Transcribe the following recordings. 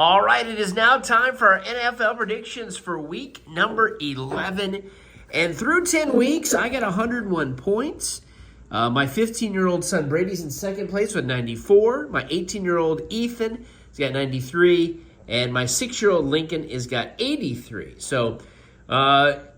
All right, it is now time for our NFL predictions for week number 11. And through 10 weeks, I got 101 points. My 15-year-old son Brady's in second place with 94. My 18-year-old Ethan has got 93. And my 6-year-old Lincoln has got 83. So,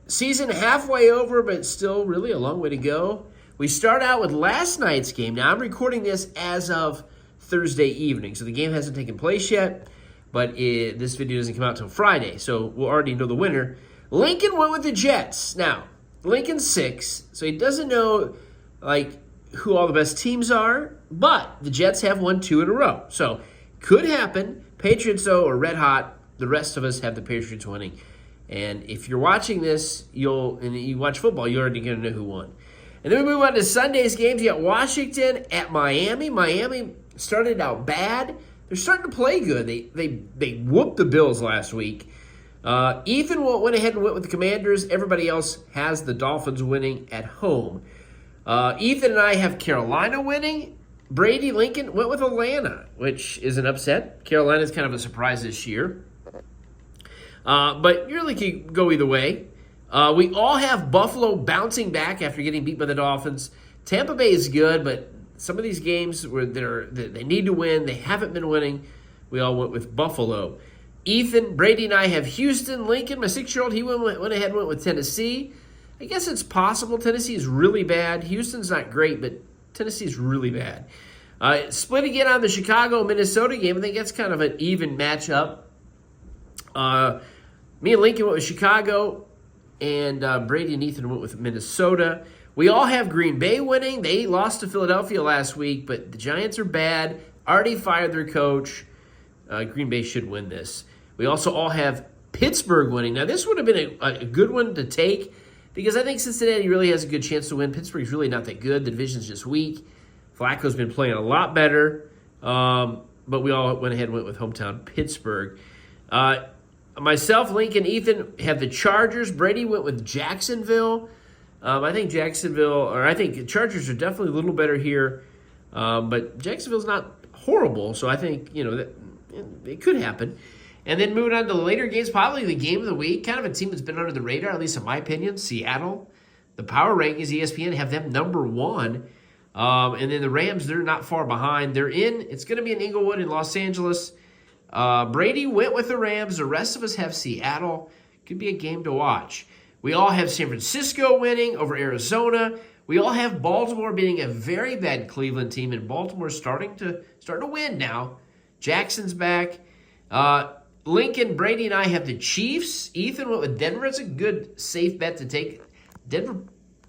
season halfway over, but still really a long way to go. We start out with last night's game. Now, I'm recording this as of Thursday evening, so the game hasn't taken place yet. But this video doesn't come out until Friday, so we'll already know the winner. Lincoln went with the Jets. Now, Lincoln's 6, so he doesn't know who all the best teams are, but the Jets have won 2 in a row. So, could happen. Patriots, though, are red hot. The rest of us have the Patriots winning. And if you're watching this, and you watch football, you're already going to know who won. And then we move on to Sunday's games. You got Washington at Miami. Miami started out bad. They're starting to play good. They whooped the Bills last week. Ethan went ahead and went with the Commanders. Everybody else has the Dolphins winning at home. Ethan and I have Carolina winning. Brady Lincoln went with Atlanta, which is an upset. Carolina's kind of a surprise this year. But you really could go either way. We all have Buffalo bouncing back after getting beat by the Dolphins. Tampa Bay is good, but some of these games where they need to win, they haven't been winning. We all went with Buffalo. Ethan, Brady, and I have Houston. Lincoln, my 6-year-old, he went ahead and went with Tennessee. I guess it's possible. Tennessee is really bad. Houston's not great, but Tennessee's really bad. Split again on the Chicago-Minnesota game. I think that's kind of an even matchup. Me and Lincoln went with Chicago, and Brady and Ethan went with Minnesota. We all have Green Bay winning. They lost to Philadelphia last week, but the Giants are bad. Already fired their coach. Green Bay should win this. We also all have Pittsburgh winning. Now, this would have been a good one to take because I think Cincinnati really has a good chance to win. Pittsburgh's really not that good. The division's just weak. Flacco's been playing a lot better, but we all went ahead and went with hometown Pittsburgh. Myself, Lincoln, Ethan have the Chargers. Brady went with Jacksonville. I think the Chargers are definitely a little better here, but Jacksonville's not horrible, so I think, that it could happen. And then moving on to the later games, probably the game of the week, kind of a team that's been under the radar, at least in my opinion, Seattle. The power rankings, ESPN, have them number 1. And then the Rams, they're not far behind. It's going to be in Inglewood in Los Angeles. Brady went with the Rams. The rest of us have Seattle. Could be a game to watch. We all have San Francisco winning over Arizona. We all have Baltimore beating a very bad Cleveland team, and Baltimore starting to win now. Jackson's back. Lincoln, Brady, and I have the Chiefs. Ethan went with Denver. It's a good, safe bet to take. Denver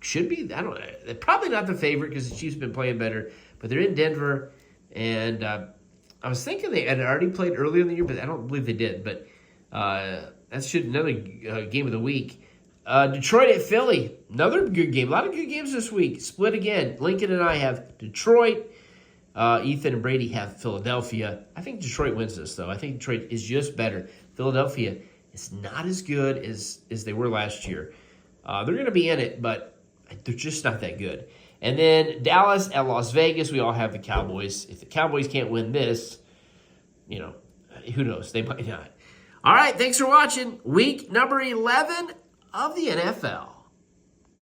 should be, I don't know, they're probably not the favorite because the Chiefs have been playing better, but they're in Denver. And I was thinking they had already played earlier in the year, but I don't believe they did. But that's another game of the week. Detroit at Philly, another good game. A lot of good games this week. Split again. Lincoln and I have Detroit. Ethan and Brady have Philadelphia. I think Detroit wins this, though. I think Detroit is just better. Philadelphia is not as good as they were last year. They're going to be in it, but they're just not that good. And then Dallas at Las Vegas, we all have the Cowboys. If the Cowboys can't win this, who knows? They might not. All right, thanks for watching week number 11 of the NFL.